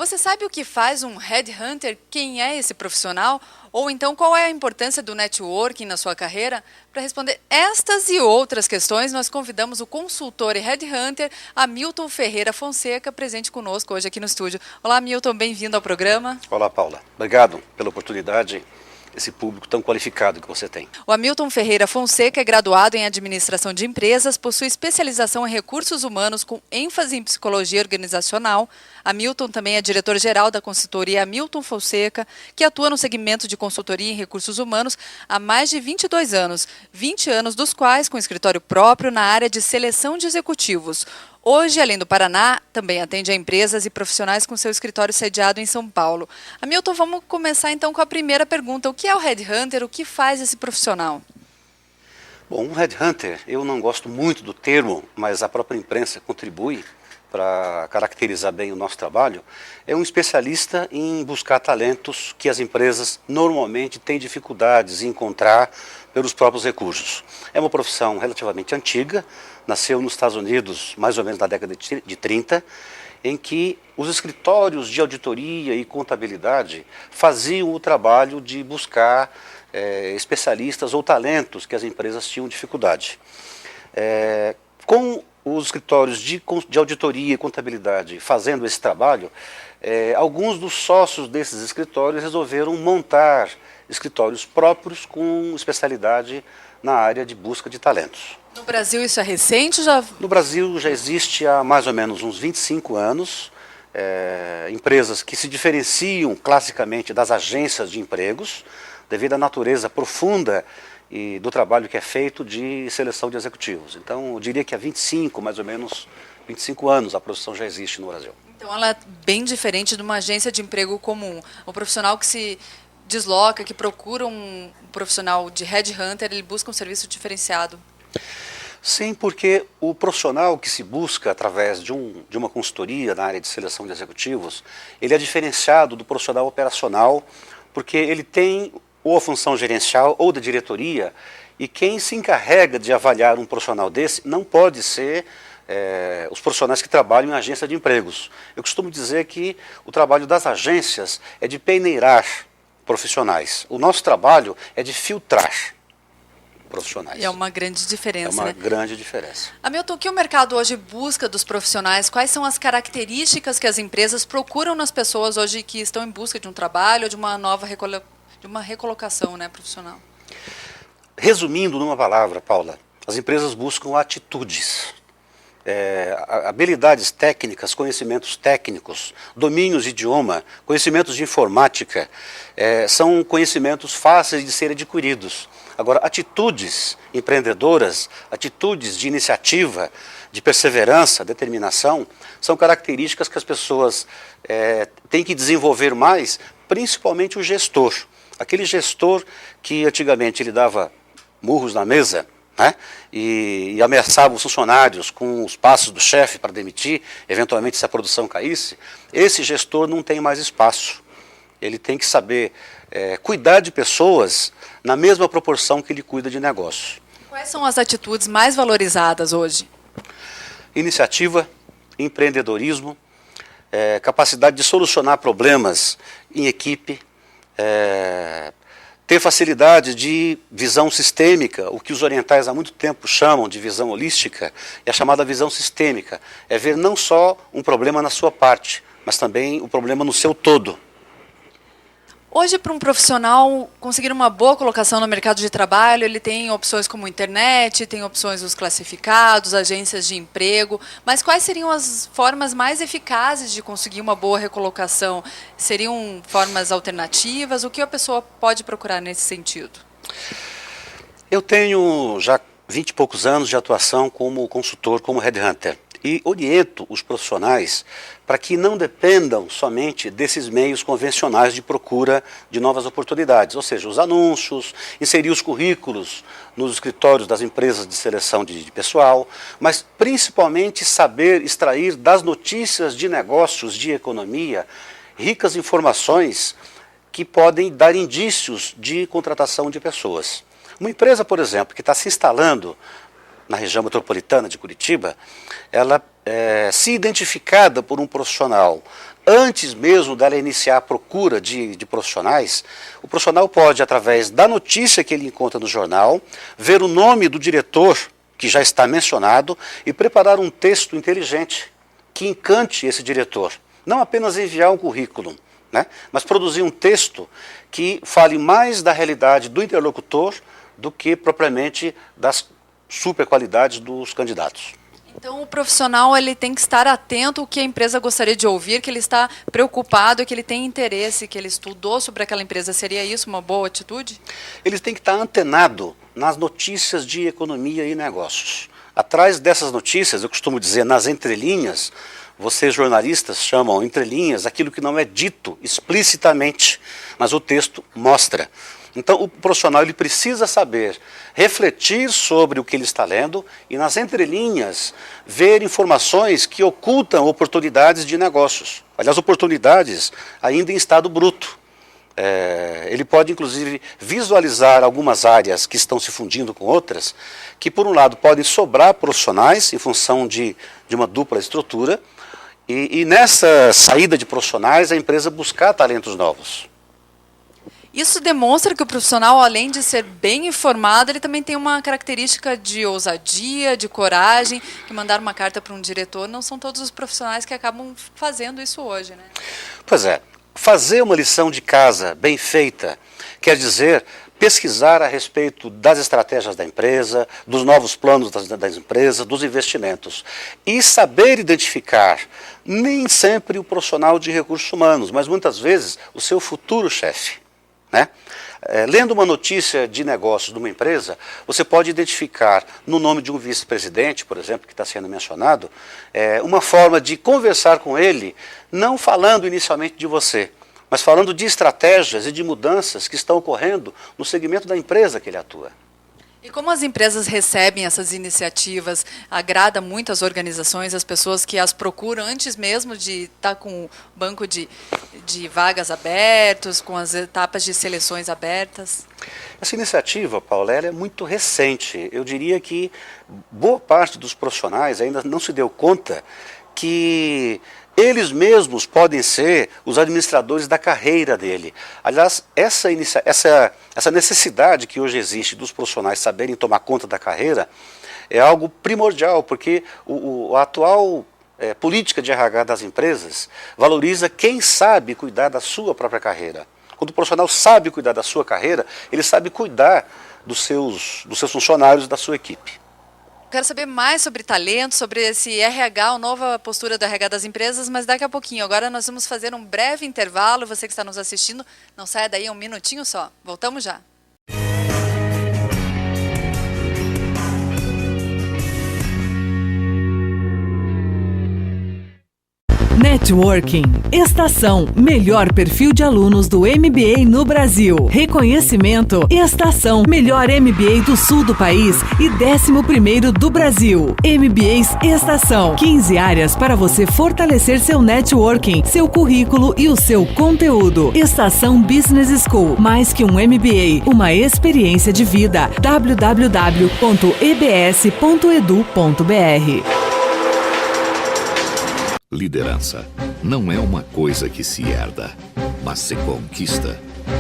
Você sabe o que faz um headhunter? Quem é esse profissional? Ou então qual é a importância do networking na sua carreira? Para responder estas e outras questões, nós convidamos o consultor e headhunter Hamilton Ferreira Fonseca, presente conosco hoje aqui no estúdio. Olá, Hamilton, bem-vindo ao programa. Olá, Paula. Obrigado pela oportunidade, esse público tão qualificado que você tem. O Hamilton Ferreira Fonseca é graduado em Administração de Empresas, possui especialização em Recursos Humanos com ênfase em Psicologia Organizacional. Hamilton também é diretor-geral da consultoria Hamilton Fonseca, que atua no segmento de consultoria em recursos humanos há mais de 22 anos, 20 anos dos quais com escritório próprio na área de seleção de executivos. Hoje, além do Paraná, também atende a empresas e profissionais com seu escritório sediado em São Paulo. Hamilton, vamos começar então com a primeira pergunta. O que é o headhunter? O que faz esse profissional? Bom, um headhunter, eu não gosto muito do termo, mas a própria imprensa contribui para caracterizar bem o nosso trabalho, é um especialista em buscar talentos que as empresas normalmente têm dificuldades em encontrar pelos próprios recursos. É uma profissão relativamente antiga, nasceu nos Estados Unidos mais ou menos na década de 30, em que os escritórios de auditoria e contabilidade faziam o trabalho de buscar especialistas ou talentos que as empresas tinham dificuldade. Com os escritórios de auditoria e contabilidade fazendo esse trabalho, alguns dos sócios desses escritórios resolveram montar escritórios próprios com especialidade na área de busca de talentos. No Brasil isso é recente? No Brasil já existe há mais ou menos uns 25 anos, empresas que se diferenciam classicamente das agências de empregos, devido à natureza profunda e do trabalho que é feito de seleção de executivos. Então, eu diria que há mais ou menos 25 anos a profissão já existe no Brasil. Então, ela é bem diferente de uma agência de emprego comum. O profissional que se desloca, que procura um profissional de headhunter, ele busca um serviço diferenciado. Sim, porque o profissional que se busca através de uma consultoria na área de seleção de executivos, ele é diferenciado do profissional operacional, porque ele tem ou a função gerencial ou da diretoria, e quem se encarrega de avaliar um profissional desse não pode ser os profissionais que trabalham em agência de empregos. Eu costumo dizer que o trabalho das agências é de peneirar profissionais. O nosso trabalho é de filtrar profissionais. E é uma grande diferença, É uma grande diferença. Hamilton, o que o mercado hoje busca dos profissionais? Quais são as características que as empresas procuram nas pessoas hoje que estão em busca de um trabalho ou de uma nova recolocação, profissional? Resumindo numa palavra, Paula, as empresas buscam atitudes, habilidades técnicas, conhecimentos técnicos, domínios de idioma, conhecimentos de informática, são conhecimentos fáceis de serem adquiridos. Agora, atitudes empreendedoras, atitudes de iniciativa, de perseverança, determinação, são características que as pessoas têm que desenvolver mais, principalmente o gestor. Aquele gestor que antigamente ele dava murros na mesa, né, e ameaçava os funcionários com os passos do chefe para demitir, eventualmente se a produção caísse, esse gestor não tem mais espaço. Ele tem que saber cuidar de pessoas na mesma proporção que ele cuida de negócio. Quais são as atitudes mais valorizadas hoje? Iniciativa, empreendedorismo, capacidade de solucionar problemas em equipe, ter facilidade de visão sistêmica, o que os orientais há muito tempo chamam de visão holística, é a chamada visão sistêmica. É ver não só um problema na sua parte, mas também o problema no seu todo. Hoje, para um profissional conseguir uma boa colocação no mercado de trabalho, ele tem opções como internet, tem opções dos classificados, agências de emprego, mas quais seriam as formas mais eficazes de conseguir uma boa recolocação? Seriam formas alternativas? O que a pessoa pode procurar nesse sentido? Eu tenho já 20 e poucos anos de atuação como consultor, como headhunter. E oriento os profissionais para que não dependam somente desses meios convencionais de procura de novas oportunidades, ou seja, os anúncios, inserir os currículos nos escritórios das empresas de seleção de pessoal, mas principalmente saber extrair das notícias de negócios, de economia, ricas informações que podem dar indícios de contratação de pessoas. Uma empresa, por exemplo, que está se instalando na região metropolitana de Curitiba, ela se identificada por um profissional, antes mesmo dela iniciar a procura de profissionais, o profissional pode, através da notícia que ele encontra no jornal, ver o nome do diretor que já está mencionado e preparar um texto inteligente que encante esse diretor. Não apenas enviar um currículo, né, mas produzir um texto que fale mais da realidade do interlocutor do que propriamente das super qualidades dos candidatos. Então o profissional ele tem que estar atento ao que a empresa gostaria de ouvir, que ele está preocupado, que ele tem interesse, que ele estudou sobre aquela empresa. Seria isso uma boa atitude? Ele tem que estar antenado nas notícias de economia e negócios. Atrás dessas notícias, eu costumo dizer, nas entrelinhas, vocês jornalistas chamam entrelinhas aquilo que não é dito explicitamente, mas o texto mostra. Então o profissional ele precisa saber refletir sobre o que ele está lendo e nas entrelinhas ver informações que ocultam oportunidades de negócios. Aliás, oportunidades ainda em estado bruto. Ele pode inclusive visualizar algumas áreas que estão se fundindo com outras, que por um lado podem sobrar profissionais em função de uma dupla estrutura, e nessa saída de profissionais a empresa buscar talentos novos. Isso demonstra que o profissional, além de ser bem informado, ele também tem uma característica de ousadia, de coragem, que mandar uma carta para um diretor não são todos os profissionais que acabam fazendo isso hoje, né? Pois é, fazer uma lição de casa bem feita quer dizer pesquisar a respeito das estratégias da empresa, dos novos planos das empresas, dos investimentos. E saber identificar, nem sempre o profissional de recursos humanos, mas muitas vezes o seu futuro chefe. Né? Lendo uma notícia de negócios de uma empresa, você pode identificar no nome de um vice-presidente, por exemplo, que está sendo mencionado, uma forma de conversar com ele, não falando inicialmente de você, mas falando de estratégias e de mudanças que estão ocorrendo no segmento da empresa que ele atua. E como as empresas recebem essas iniciativas, agrada muito as organizações, as pessoas que as procuram antes mesmo de estar com o banco de vagas abertos, com as etapas de seleções abertas? Essa iniciativa, Paula, ela é muito recente. Eu diria que boa parte dos profissionais ainda não se deu conta que eles mesmos podem ser os administradores da carreira dele. Aliás, essa necessidade que hoje existe dos profissionais saberem tomar conta da carreira é algo primordial, porque a atual política de RH das empresas valoriza quem sabe cuidar da sua própria carreira. Quando o profissional sabe cuidar da sua carreira, ele sabe cuidar dos seus funcionários e da sua equipe. Quero saber mais sobre talento, sobre esse RH, a nova postura do RH das empresas, mas daqui a pouquinho. Agora nós vamos fazer um breve intervalo. Você que está nos assistindo, não saia daí, um minutinho só. Voltamos já. Networking. Estação. Melhor perfil de alunos do MBA no Brasil. Reconhecimento. Estação. Melhor MBA do sul do país e 11º do Brasil. MBAs Estação. 15 áreas para você fortalecer seu networking, seu currículo e o seu conteúdo. Estação Business School. Mais que um MBA, uma experiência de vida. www.ebs.edu.br. Liderança não é uma coisa que se herda, mas se conquista.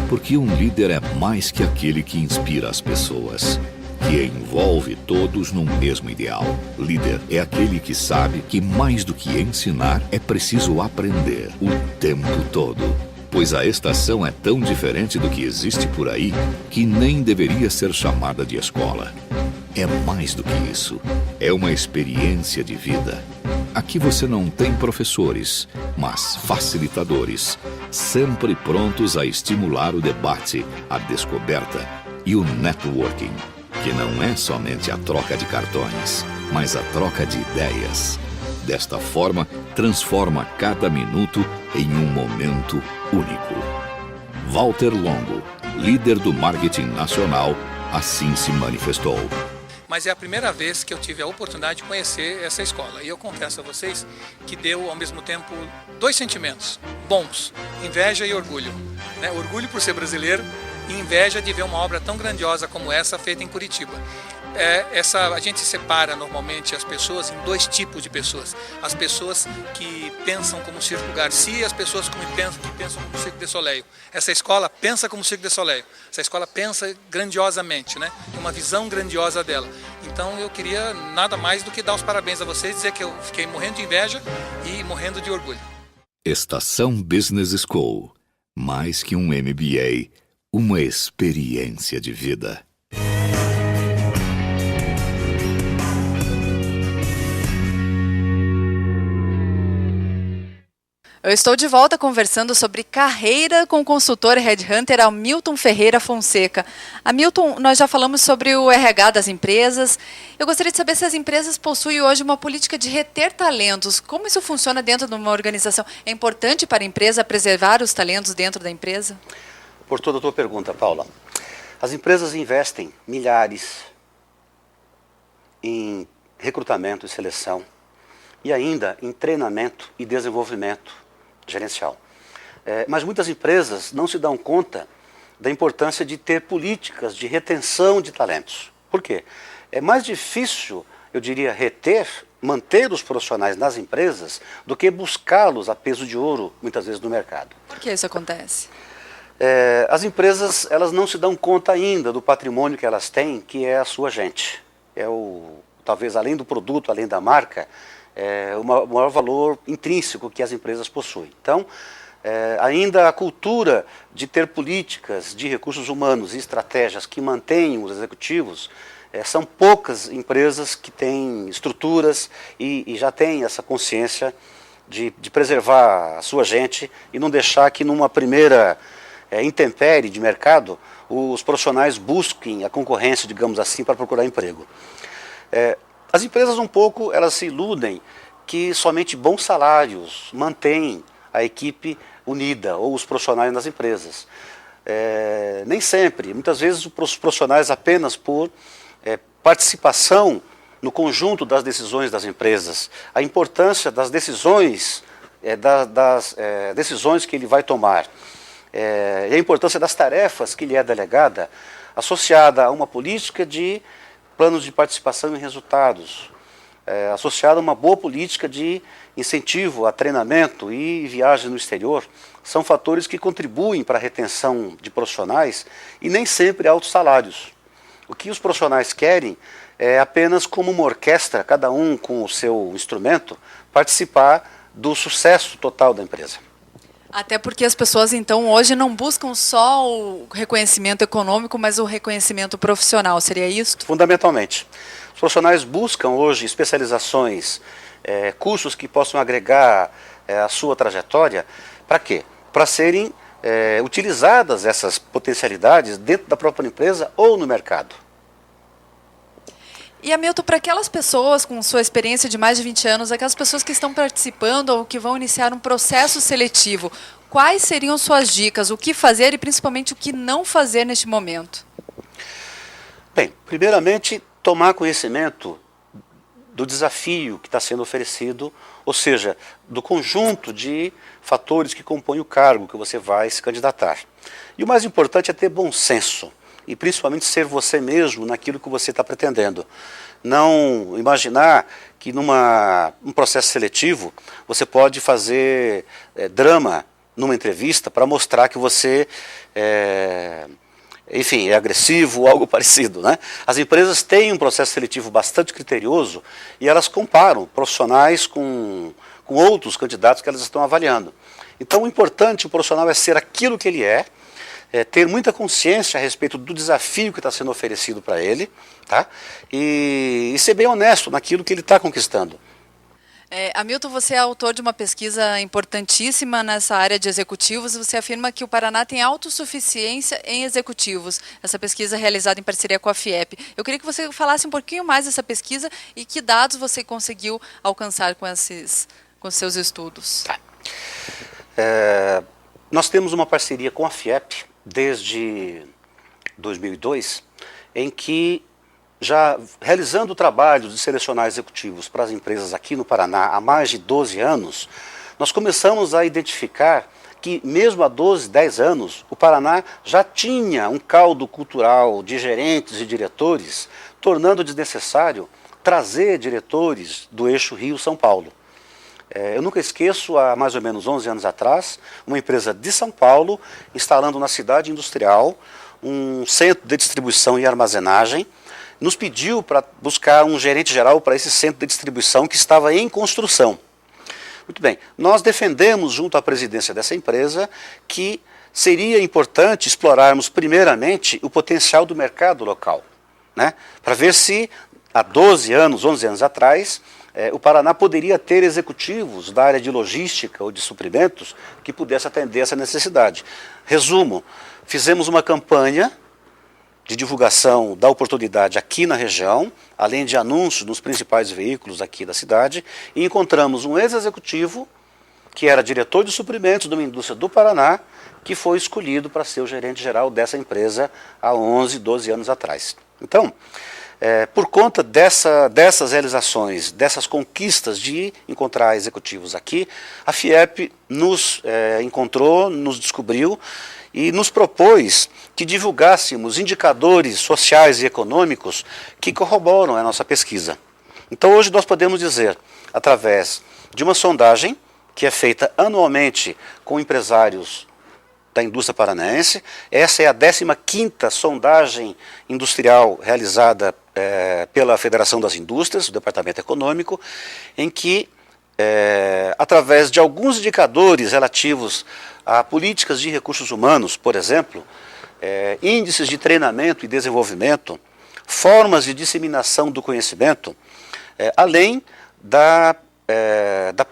Porque um líder é mais que aquele que inspira as pessoas, que envolve todos num mesmo ideal. Líder é aquele que sabe que mais do que ensinar, é preciso aprender o tempo todo. Pois a estação é tão diferente do que existe por aí, que nem deveria ser chamada de escola. É mais do que isso. É uma experiência de vida. Aqui você não tem professores, mas facilitadores, sempre prontos a estimular o debate, a descoberta e o networking, que não é somente a troca de cartões, mas a troca de ideias. Desta forma, transforma cada minuto em um momento único. Walter Longo, líder do marketing nacional, assim se manifestou. Mas é a primeira vez que eu tive a oportunidade de conhecer essa escola. E eu confesso a vocês que deu, ao mesmo tempo, dois sentimentos bons: inveja e orgulho. Orgulho por ser brasileiro e inveja de ver uma obra tão grandiosa como essa feita em Curitiba. a gente separa normalmente as pessoas em dois tipos de pessoas. As pessoas que pensam como Circo Garcia e as pessoas que pensam como Cirque du Soleil. Essa escola pensa como Cirque du Soleil. Essa escola pensa grandiosamente, né? Tem uma visão grandiosa dela. Então eu queria nada mais do que dar os parabéns a vocês, dizer que eu fiquei morrendo de inveja e morrendo de orgulho. Estação Business School. Mais que um MBA, uma experiência de vida. Eu estou de volta conversando sobre carreira com o consultor Headhunter Hamilton Ferreira Fonseca. Hamilton, nós já falamos sobre o RH das empresas. Eu gostaria de saber se as empresas possuem hoje uma política de reter talentos. Como isso funciona dentro de uma organização? É importante para a empresa preservar os talentos dentro da empresa? Por toda a tua pergunta, Paula. As empresas investem milhares em recrutamento e seleção e ainda em treinamento e desenvolvimento gerencial. Mas muitas empresas não se dão conta da importância de ter políticas de retenção de talentos. Por quê? É mais difícil, eu diria, manter os profissionais nas empresas do que buscá-los a peso de ouro, muitas vezes, no mercado. Por que isso acontece? As empresas, elas não se dão conta ainda do patrimônio que elas têm, que é a sua gente. Talvez além do produto, além da marca, o maior valor intrínseco que as empresas possuem. Então, ainda a cultura de ter políticas de recursos humanos e estratégias que mantenham os executivos, são poucas empresas que têm estruturas e já têm essa consciência de preservar a sua gente e não deixar que numa primeira intempérie de mercado os profissionais busquem a concorrência, digamos assim, para procurar emprego. As empresas elas se iludem que somente bons salários mantêm a equipe unida ou os profissionais nas empresas. Nem sempre, muitas vezes os profissionais apenas por participação no conjunto das decisões das empresas, a importância das decisões, decisões que ele vai tomar, e a importância das tarefas que lhe é delegada, associada a uma política de planos de participação em resultados, associado a uma boa política de incentivo a treinamento e viagem no exterior, são fatores que contribuem para a retenção de profissionais e nem sempre altos salários. O que os profissionais querem é apenas como uma orquestra, cada um com o seu instrumento, participar do sucesso total da empresa. Até porque as pessoas, então, hoje não buscam só o reconhecimento econômico, mas o reconhecimento profissional, seria isso? Fundamentalmente. Os profissionais buscam hoje especializações, cursos que possam agregar a sua trajetória. Para quê? Para serem utilizadas essas potencialidades dentro da própria empresa ou no mercado. E, Hamilton, para aquelas pessoas com sua experiência de mais de 20 anos, aquelas pessoas que estão participando ou que vão iniciar um processo seletivo, quais seriam suas dicas? O que fazer e, principalmente, o que não fazer neste momento? Bem, primeiramente, tomar conhecimento do desafio que está sendo oferecido, ou seja, do conjunto de fatores que compõem o cargo que você vai se candidatar. E o mais importante é ter bom senso. E principalmente ser você mesmo naquilo que você está pretendendo. Não imaginar que num processo seletivo você pode fazer drama numa entrevista para mostrar que você é agressivo ou algo parecido, né? As empresas têm um processo seletivo bastante criterioso e elas comparam profissionais com outros candidatos que elas estão avaliando. Então o importante, o profissional é ser aquilo que ele é, ter muita consciência a respeito do desafio que está sendo oferecido para ele, tá? E ser bem honesto naquilo que ele está conquistando. Hamilton, você é autor de uma pesquisa importantíssima nessa área de executivos. Você afirma que o Paraná tem autossuficiência em executivos. Essa pesquisa é realizada em parceria com a FIEP. Eu queria que você falasse um pouquinho mais dessa pesquisa e que dados você conseguiu alcançar com seus estudos. Tá. Nós temos uma parceria com a FIEP desde 2002, em que, já realizando o trabalho de selecionar executivos para as empresas aqui no Paraná há mais de 12 anos, nós começamos a identificar que mesmo há 12, 10 anos, o Paraná já tinha um caldo cultural de gerentes e diretores tornando desnecessário trazer diretores do eixo Rio-São Paulo. Eu nunca esqueço, há mais ou menos 11 anos atrás, uma empresa de São Paulo instalando na cidade industrial um centro de distribuição e armazenagem, nos pediu para buscar um gerente geral para esse centro de distribuição que estava em construção. Muito bem, nós defendemos junto à presidência dessa empresa que seria importante explorarmos primeiramente o potencial do mercado local, né? Para ver se há 12 anos, 11 anos atrás, o Paraná poderia ter executivos da área de logística ou de suprimentos que pudesse atender essa necessidade. Resumo, fizemos uma campanha de divulgação da oportunidade aqui na região, além de anúncios nos principais veículos aqui da cidade, e encontramos um ex-executivo que era diretor de suprimentos de uma indústria do Paraná, que foi escolhido para ser o gerente geral dessa empresa há 11, 12 anos atrás. Então, por conta dessas realizações, dessas conquistas de encontrar executivos aqui, a FIEP nos encontrou, nos descobriu e nos propôs que divulgássemos indicadores sociais e econômicos que corroboram a nossa pesquisa. Então hoje nós podemos dizer, através de uma sondagem que é feita anualmente com empresários da indústria paranaense, essa é a 15ª sondagem industrial realizada pela Federação das Indústrias, o Departamento Econômico, em que, através de alguns indicadores relativos a políticas de recursos humanos, por exemplo, índices de treinamento e desenvolvimento, formas de disseminação do conhecimento, além da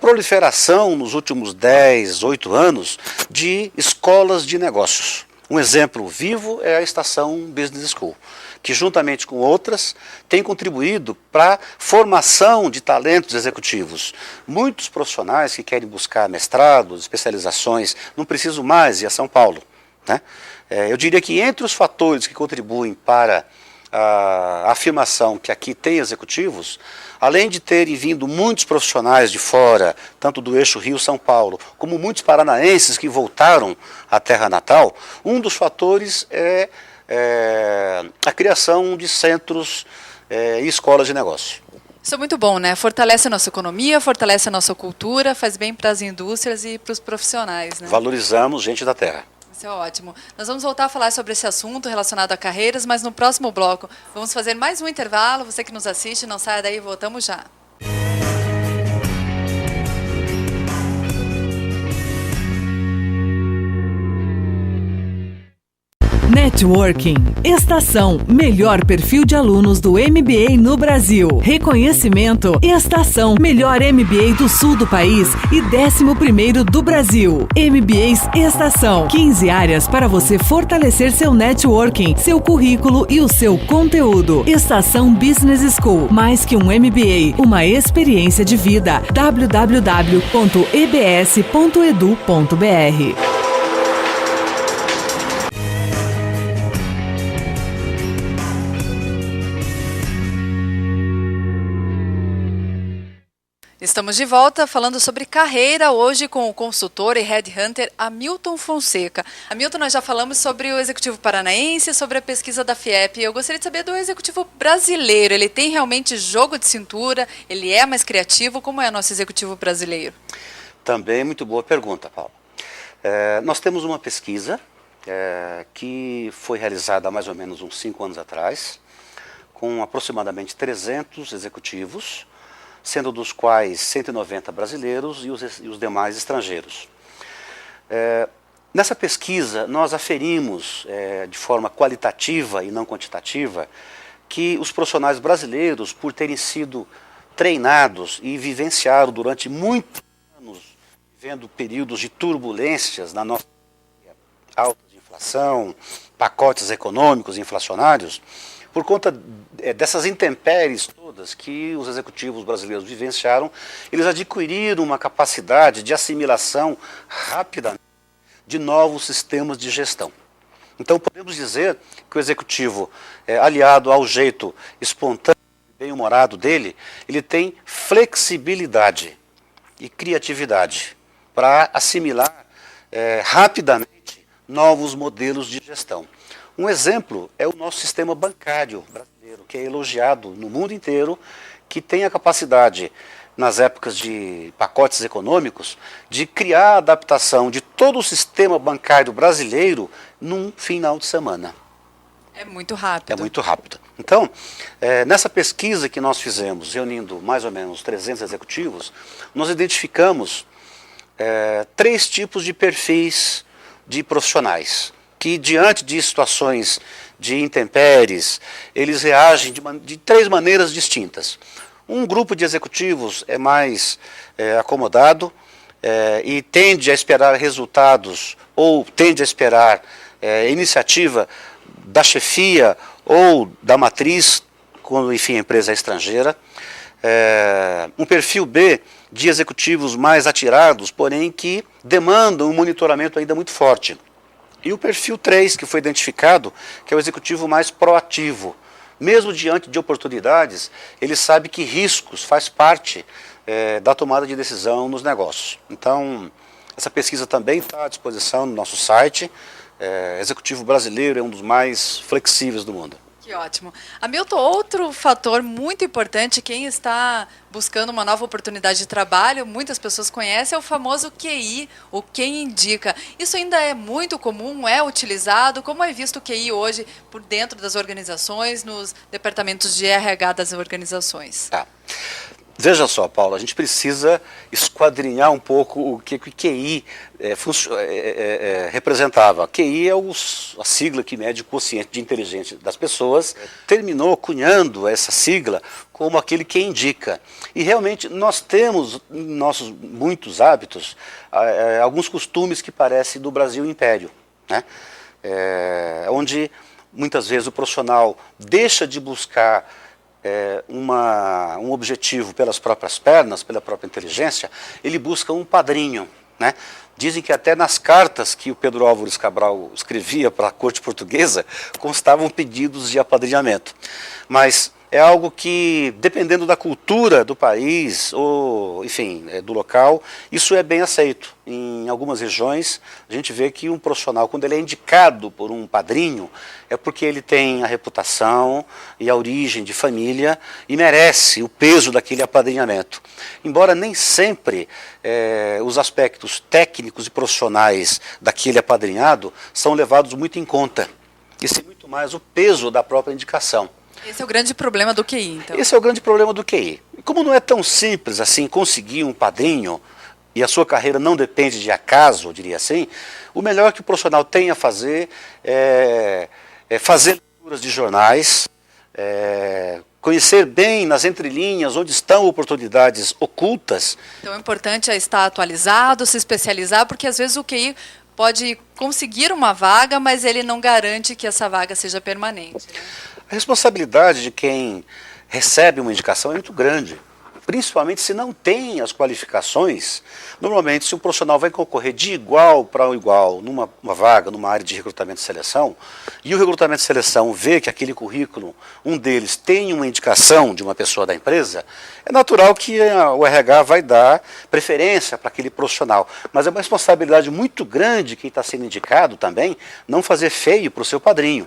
proliferação nos últimos 10, 8 anos de escolas de negócios. Um exemplo vivo é a Estação Business School, que juntamente com outras tem contribuído para a formação de talentos executivos. Muitos profissionais que querem buscar mestrados, especializações, não precisam mais ir a São Paulo, né? Eu diria que entre os fatores que contribuem para a afirmação que aqui tem executivos, além de terem vindo muitos profissionais de fora, tanto do eixo Rio-São Paulo, como muitos paranaenses que voltaram à terra natal, um dos fatores é a criação de centros e escolas de negócio. Isso é muito bom, né? Fortalece a nossa economia, fortalece a nossa cultura, faz bem para as indústrias e para os profissionais, né? Valorizamos gente da terra. Isso é ótimo. Nós vamos voltar a falar sobre esse assunto relacionado a carreiras, mas no próximo bloco vamos fazer mais um intervalo. Você que nos assiste, não saia daí, voltamos já. Networking. Estação. Melhor perfil de alunos do MBA no Brasil. Reconhecimento. Estação. Melhor MBA do sul do país e 11º do Brasil. MBAs Estação. 15 áreas para você fortalecer seu networking, seu currículo e o seu conteúdo. Estação Business School. Mais que um MBA, uma experiência de vida. www.ebs.edu.br. Estamos de volta falando sobre carreira hoje com o consultor e headhunter Hamilton Fonseca. Hamilton, nós já falamos sobre o executivo paranaense, sobre a pesquisa da FIEP. Eu gostaria de saber do executivo brasileiro. Ele tem realmente jogo de cintura? Ele é mais criativo? Como é o nosso executivo brasileiro? Também muito boa pergunta, Paulo. Nós temos uma pesquisa que foi realizada há mais ou menos uns 5 anos atrás, com aproximadamente 300 executivos, sendo dos quais 190 brasileiros e os demais estrangeiros. Nessa pesquisa, nós aferimos de forma qualitativa e não quantitativa que os profissionais brasileiros, por terem sido treinados e vivenciaram durante muitos anos, vivendo períodos de turbulências na nossa alta de inflação, pacotes econômicos inflacionários, por conta dessas intempéries todas que os executivos brasileiros vivenciaram, eles adquiriram uma capacidade de assimilação rápida de novos sistemas de gestão. Então podemos dizer que o executivo, aliado ao jeito espontâneo e bem-humorado dele, ele tem flexibilidade e criatividade para assimilar rapidamente novos modelos de gestão. Um exemplo é o nosso sistema bancário brasileiro, que é elogiado no mundo inteiro, que tem a capacidade, nas épocas de pacotes econômicos, de criar a adaptação de todo o sistema bancário brasileiro num final de semana. É muito rápido. É muito rápido. Então, nessa pesquisa que nós fizemos, reunindo mais ou menos 300 executivos, nós identificamos 3 tipos de perfis de profissionais, que diante de situações de intempéries, eles reagem de 3 maneiras distintas. Um grupo de executivos é mais acomodado e tende a esperar resultados ou tende a esperar iniciativa da chefia ou da matriz, quando, enfim, a empresa é estrangeira. Um perfil B de executivos mais atirados, porém que demandam um monitoramento ainda muito forte. E o perfil 3, que foi identificado, que é o executivo mais proativo. Mesmo diante de oportunidades, ele sabe que riscos faz parte da tomada de decisão nos negócios. Então, essa pesquisa também está à disposição no nosso site. Executivo brasileiro é um dos mais flexíveis do mundo. Que ótimo. Hamilton, outro fator muito importante, quem está buscando uma nova oportunidade de trabalho, muitas pessoas conhecem, é o famoso QI, o quem indica. Isso ainda é muito comum, é utilizado? Como é visto o QI hoje por dentro das organizações, nos departamentos de RH das organizações? Tá. Veja só, Paula, a gente precisa esquadrinhar um pouco o que o QI representava. QI é a sigla que mede o quociente de inteligência das pessoas. Terminou cunhando essa sigla como aquele que indica. E realmente nós temos em nossos muitos hábitos alguns costumes que parecem do Brasil Império, né? Onde muitas vezes o profissional deixa de buscar um objetivo pelas próprias pernas, pela própria inteligência, ele busca um padrinho, né? Dizem que até nas cartas que o Pedro Álvares Cabral escrevia para a corte portuguesa, constavam pedidos de apadrinhamento. Mas é algo que, dependendo da cultura do país, ou, enfim, do local, isso é bem aceito. Em algumas regiões, a gente vê que um profissional, quando ele é indicado por um padrinho, é porque ele tem a reputação e a origem de família e merece o peso daquele apadrinhamento. Embora nem sempre os aspectos técnicos e profissionais daquele apadrinhado são levados muito em conta. E sim muito mais o peso da própria indicação. Esse é o grande problema do QI, então. Esse é o grande problema do QI. Como não é tão simples assim conseguir um padrinho, e a sua carreira não depende de acaso, eu diria assim, o melhor que o profissional tem a fazer é fazer leituras de jornais, conhecer bem nas entrelinhas onde estão oportunidades ocultas. Então o importante é estar atualizado, se especializar, porque às vezes o QI pode conseguir uma vaga, mas ele não garante que essa vaga seja permanente, né? A responsabilidade de quem recebe uma indicação é muito grande, principalmente se não tem as qualificações. Normalmente, se o profissional vai concorrer de igual para igual numa vaga, numa área de recrutamento e seleção, e o recrutamento e seleção vê que aquele currículo, um deles tem uma indicação de uma pessoa da empresa, é natural que o RH vai dar preferência para aquele profissional. Mas é uma responsabilidade muito grande quem está sendo indicado também, não fazer feio para o seu padrinho.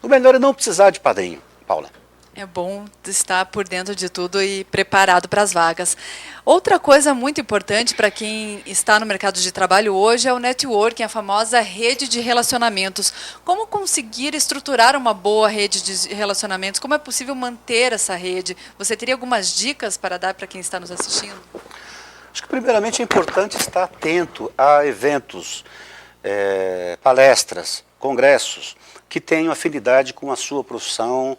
O melhor é não precisar de padrinho, Paula. É bom estar por dentro de tudo e preparado para as vagas. Outra coisa muito importante para quem está no mercado de trabalho hoje é o networking, a famosa rede de relacionamentos. Como conseguir estruturar uma boa rede de relacionamentos? Como é possível manter essa rede? Você teria algumas dicas para dar para quem está nos assistindo? Acho que primeiramente é importante estar atento a eventos, palestras, congressos, que tenham afinidade com a sua profissão,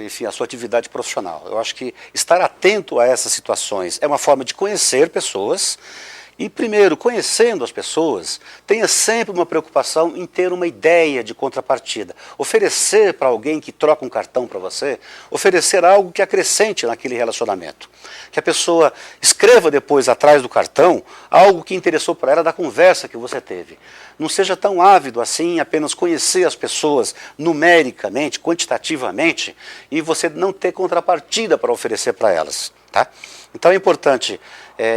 enfim, a sua atividade profissional. Eu acho que estar atento a essas situações é uma forma de conhecer pessoas e, primeiro, conhecendo as pessoas, tenha sempre uma preocupação em ter uma ideia de contrapartida. Oferecer para alguém que troca um cartão para você, oferecer algo que acrescente naquele relacionamento. Que a pessoa escreva depois atrás do cartão algo que interessou para ela da conversa que você teve. Não seja tão ávido assim em apenas conhecer as pessoas numericamente, quantitativamente, e você não ter contrapartida para oferecer para elas. Tá? Então é importante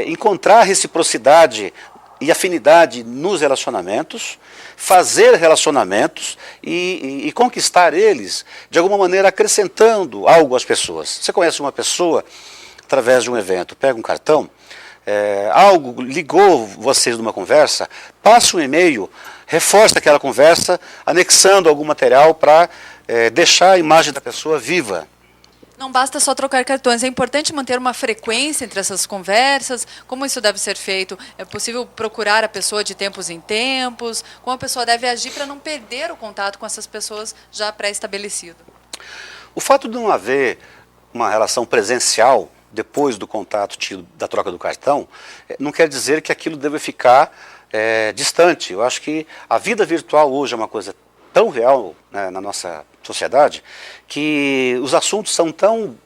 encontrar reciprocidade e afinidade nos relacionamentos, fazer relacionamentos e conquistar eles, de alguma maneira acrescentando algo às pessoas. Você conhece uma pessoa através de um evento, pega um cartão, algo ligou vocês numa conversa, passa um e-mail, reforça aquela conversa, anexando algum material para deixar a imagem da pessoa viva. Não basta só trocar cartões, é importante manter uma frequência entre essas conversas. Como isso deve ser feito? É possível procurar a pessoa de tempos em tempos? Como a pessoa deve agir para não perder o contato com essas pessoas já pré-estabelecido? O fato de não haver uma relação presencial depois do contato tido da troca do cartão, não quer dizer que aquilo deve ficar distante. Eu acho que a vida virtual hoje é uma coisa tão real, né, na nossa sociedade, que os assuntos são tão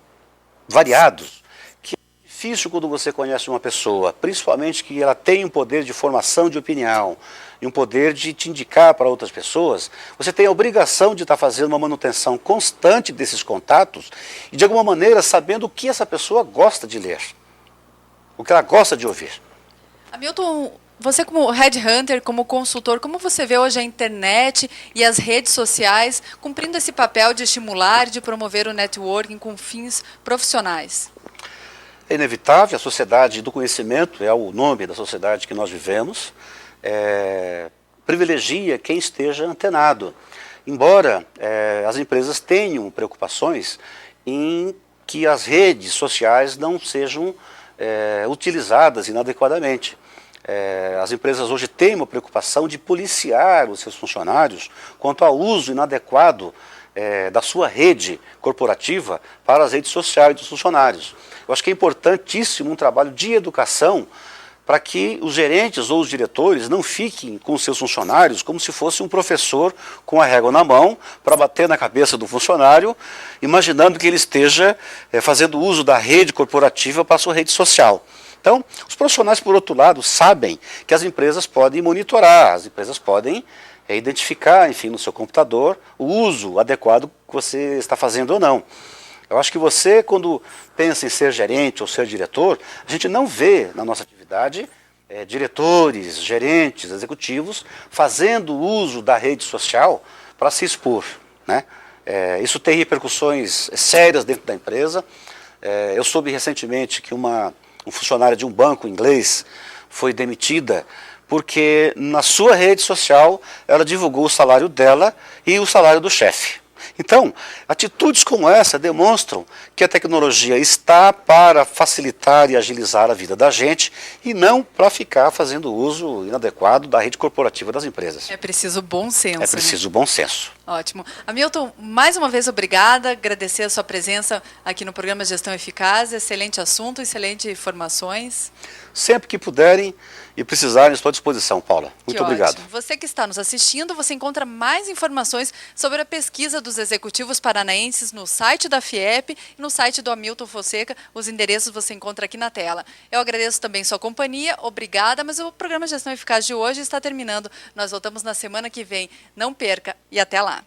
variados, que é difícil quando você conhece uma pessoa, principalmente que ela tem um poder de formação de opinião e um poder de te indicar para outras pessoas, você tem a obrigação de estar fazendo uma manutenção constante desses contatos e, de alguma maneira, sabendo o que essa pessoa gosta de ler, o que ela gosta de ouvir. Hamilton, você como headhunter, como consultor, como você vê hoje a internet e as redes sociais cumprindo esse papel de estimular e de promover o networking com fins profissionais? É inevitável, a sociedade do conhecimento é o nome da sociedade que nós vivemos, privilegia quem esteja antenado. Embora as empresas tenham preocupações em que as redes sociais não sejam utilizadas inadequadamente. As empresas hoje têm uma preocupação de policiar os seus funcionários quanto ao uso inadequado da sua rede corporativa para as redes sociais dos funcionários. Eu acho que é importantíssimo um trabalho de educação para que os gerentes ou os diretores não fiquem com os seus funcionários como se fosse um professor com a régua na mão para bater na cabeça do funcionário, imaginando que ele esteja fazendo uso da rede corporativa para a sua rede social. Então, os profissionais, por outro lado, sabem que as empresas podem monitorar, as empresas podem identificar, enfim, no seu computador, o uso adequado que você está fazendo ou não. Eu acho que você, quando pensa em ser gerente ou ser diretor, a gente não vê na nossa atividade diretores, gerentes, executivos fazendo uso da rede social para se expor, né? Isso tem repercussões sérias dentro da empresa. Eu soube recentemente que um funcionário de um banco inglês foi demitida porque na sua rede social ela divulgou o salário dela e o salário do chefe. Então, atitudes como essa demonstram que a tecnologia está para facilitar e agilizar a vida da gente e não para ficar fazendo uso inadequado da rede corporativa das empresas. É preciso bom senso. É preciso bom senso. Ótimo. Hamilton, mais uma vez obrigada, agradecer a sua presença aqui no programa Gestão Eficaz, excelente assunto, excelentes informações. Sempre que puderem e precisarem, estou à disposição, Paula. Muito obrigado. Ótimo. Você que está nos assistindo, você encontra mais informações sobre a pesquisa dos executivos paranaenses no site da FIEP e no site do Hamilton Fonseca. Os endereços você encontra aqui na tela. Eu agradeço também sua companhia, obrigada, mas o programa Gestão Eficaz de hoje está terminando. Nós voltamos na semana que vem. Não perca e até lá.